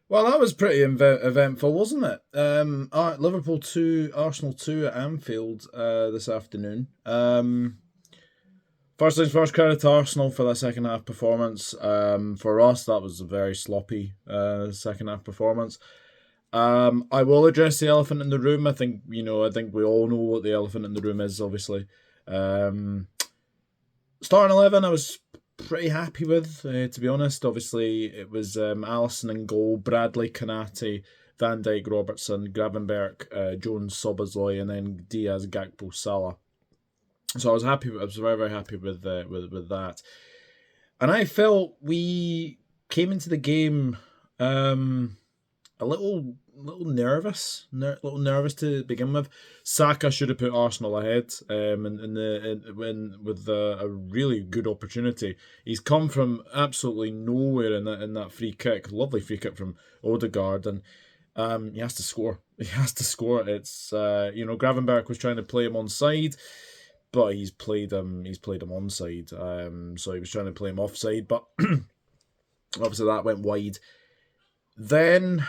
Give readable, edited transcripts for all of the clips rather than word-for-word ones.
Well, that was pretty eventful, wasn't it? Liverpool 2, Arsenal 2 at Anfield this afternoon. First things first, credit to Arsenal for that second half performance. For us, that was a very sloppy second half performance. I will address the elephant in the room. I think we all know what the elephant in the room is, obviously. Um, Starting 11, I was pretty happy with, to be honest. Obviously, it was Alisson in goal, Bradley, Konate, Van Dijk, Robertson, Gravenberch, Jones, Sobozlai, and then Diaz, Gakpo, Salah. So I was happy. I was very, very happy with that. And I felt we came into the game a little nervous, little nervous to begin with. Saka should have put Arsenal ahead, with a really good opportunity. He's come from absolutely nowhere in that free kick, lovely free kick from Odegaard, and he has to score. He has to score. It's Gravenberch was trying to play him on side, but he's played him onside. So he was trying to play him offside, but obviously that went wide. Then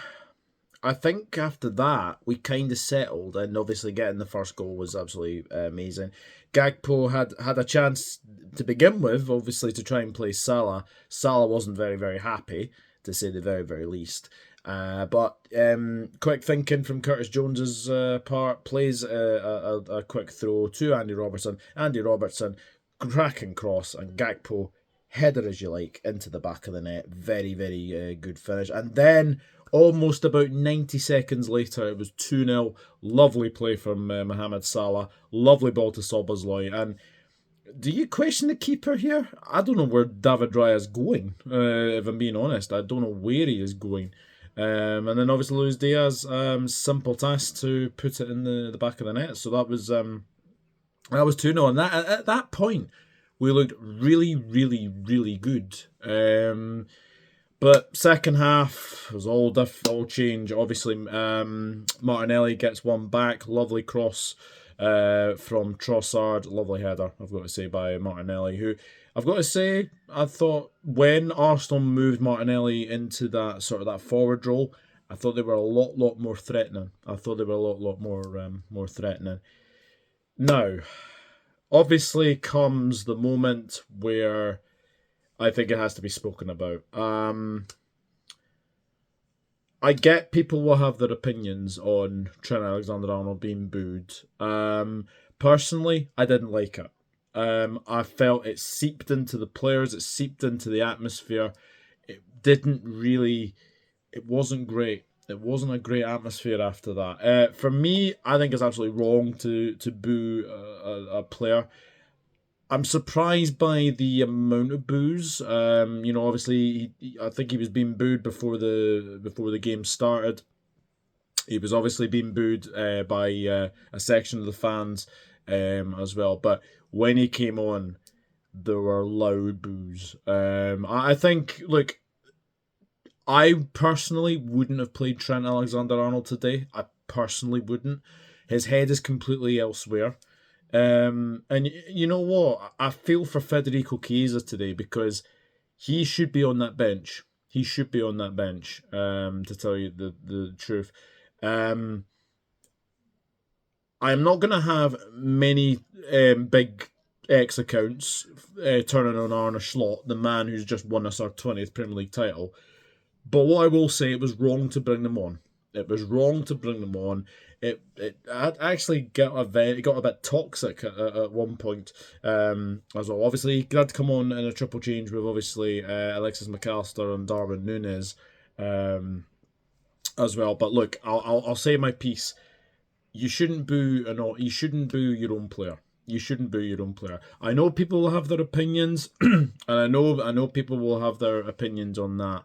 I think after that, we kind of settled, and obviously getting the first goal was absolutely amazing. Gakpo had a chance to begin with, obviously, to try and play Salah. Salah wasn't very, very happy, to say the very, very least. But quick thinking from Curtis Jones's part, plays a quick throw to Andy Robertson. Andy Robertson, cracking cross, and Gakpo, header as you like, into the back of the net. Very, very good finish. And then almost about 90 seconds later, it was 2-0. Lovely play from Mohamed Salah. Lovely ball to Sobozlai. And do you question the keeper here? I don't know where David Raya is going, if I'm being honest. I don't know where he is going. And then obviously Luis Diaz, simple task to put it in the back of the net. So that was 2-0. And at that point, we looked really, really, really good. But second half was all change. Obviously, Martinelli gets one back. Lovely cross from Trossard. Lovely header, I've got to say, by Martinelli, who I've got to say, I thought when Arsenal moved Martinelli into that forward role, I thought they were a lot more threatening. I thought they were a lot more threatening. Now, obviously comes the moment where I think it has to be spoken about. I get people will have their opinions on Trent Alexander-Arnold being booed. Personally, I didn't like it. I felt it seeped into the players, it seeped into the atmosphere. It didn't really, it wasn't great. It wasn't a great atmosphere after that. For me, I think it's absolutely wrong to boo a player. I'm surprised by the amount of boos. Obviously, I think he was being booed before the game started. He was obviously being booed by a section of the fans as well. But when he came on, there were loud boos. I think, look, I personally wouldn't have played Trent Alexander-Arnold today. I personally wouldn't. His head is completely elsewhere. And you know what? I feel for Federico Chiesa today because he should be on that bench. He should be on that bench, to tell you the truth. I'm not going to have many big X accounts turning on Arne Slot, the man who's just won us our 20th Premier League title. But what I will say, it was wrong to bring them on. It was wrong to bring them on. It actually got a bit toxic at one point as well. Obviously, he had to come on in a triple change with obviously Alexis McAllister and Darwin Núñez as well. But look, I'll say my piece. You shouldn't boo you shouldn't boo your own player. You shouldn't boo your own player. I know people will have their opinions, and I know people will have their opinions on that.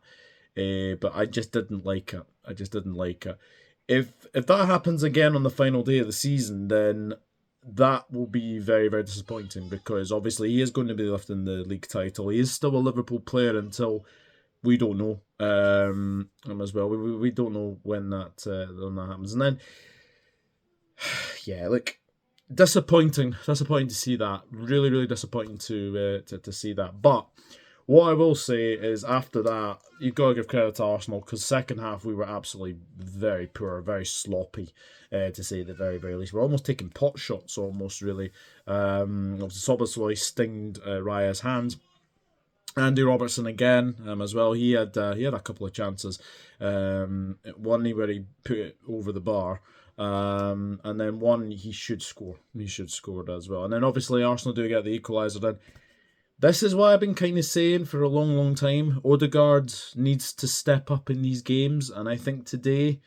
But I just didn't like it. I just didn't like it. If that happens again on the final day of the season, then that will be very, very disappointing because obviously he is going to be lifting the league title. He is still a Liverpool player until we don't know as well. We don't know when that happens. And then, yeah, look, disappointing to see that. Really, really disappointing to see that. But What I will say is after that, you've got to give credit to Arsenal because second half we were absolutely very poor, very sloppy, to say the very, very least. We're almost taking pot shots, almost really. Soboslai stinged Raya's hands. Andy Robertson again as well. He had a couple of chances. One where he put it over the bar. And then one he should score. He should score as well. And then obviously Arsenal do get the equaliser. Then this is what I've been kind of saying for a long, long time. Odegaard needs to step up in these games, and I think today,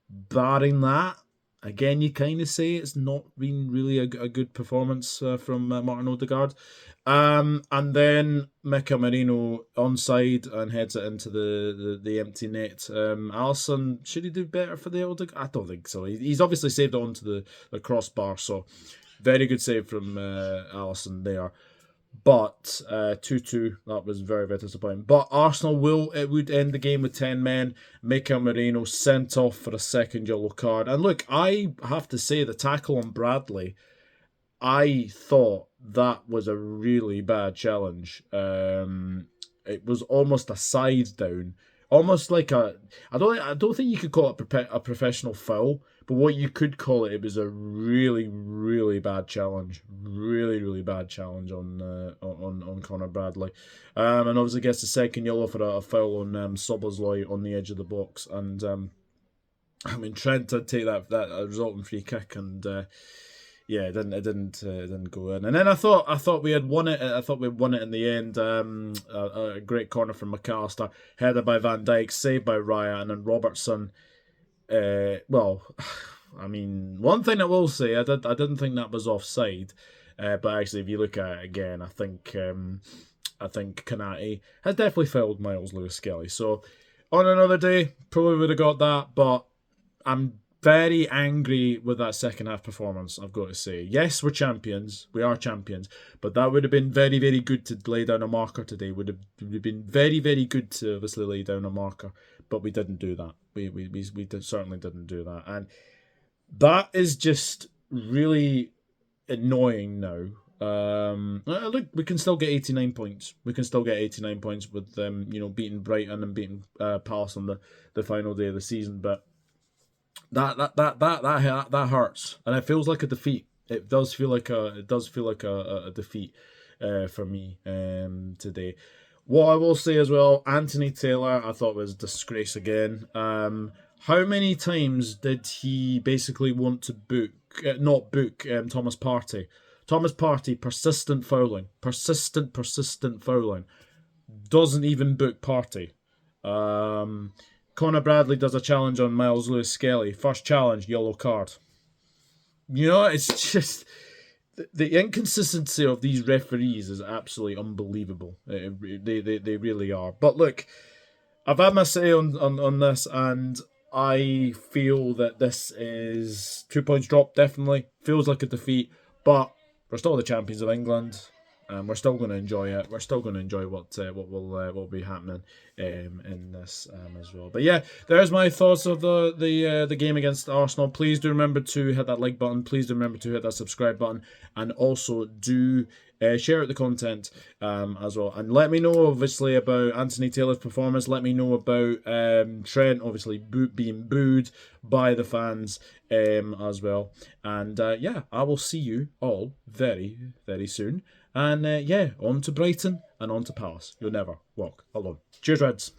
barring that, again, you kind of say it's not been really a good performance from Martin Odegaard. And then Mikel Merino onside and heads it into the empty net. Alisson, should he do better for the Odegaard? I don't think so. He's obviously saved it onto the crossbar, so very good save from Alisson there. But 2-2, that was very, very disappointing. But Arsenal would end the game with 10 men. Mikel Merino sent off for a second yellow card. And look, I have to say the tackle on Bradley, I thought that was a really bad challenge. It was almost a side down, almost like I don't think you could call it a professional foul, but what you could call it was a really, really bad challenge. Really, really bad challenge on Conor Bradley. And obviously gets the second yellow for a foul on Szoboszlai on the edge of the box. And I mean, Trent did take that resulting free kick, and it didn't go in. And then I thought we had won it. I thought we won it in the end. A great corner from McAllister, headed by Van Dijk, saved by Raya, and then Robertson. I mean, one thing I will say, I didn't think that was offside, but actually, if you look at it again, I think Konate has definitely fouled Myles Lewis-Skelly. So on another day, probably would have got that, but I'm very angry with that second half performance, I've got to say. Yes, we're champions. We are champions. But that would have been very, very good to lay down a marker today. Would have been very, very good to obviously lay down a marker. But we didn't do that. We certainly didn't do that. And that is just really annoying now. Look, we can still get 89 points. We can still get 89 points with beating Brighton and beating Palace on the final day of the season. But that hurts, and it feels like a defeat. It does feel like a defeat for me today. What I will say as well, Anthony Taylor, I thought was a disgrace again. How many times did he basically want to not book Thomas Partey? Thomas Partey, persistent fouling. Doesn't even book Partey. Conor Bradley does a challenge on Myles Lewis-Skelly. First challenge, yellow card. It's just the inconsistency of these referees is absolutely unbelievable. They really are. But look, I've had my say on this, and I feel that this is 2 points drop. Definitely feels like a defeat, but we're still the champions of England. And we're still going to enjoy it. We're still going to enjoy what will be happening in this as well. But yeah, there's my thoughts of the game against Arsenal. Please do remember to hit that like button. Please do remember to hit that subscribe button, and also do share out the content as well. And let me know obviously about Anthony Taylor's performance. Let me know about Trent obviously being booed by the fans as well. And I will see you all very, very soon. And on to Brighton and on to Palace. You'll never walk alone. Cheers, Reds.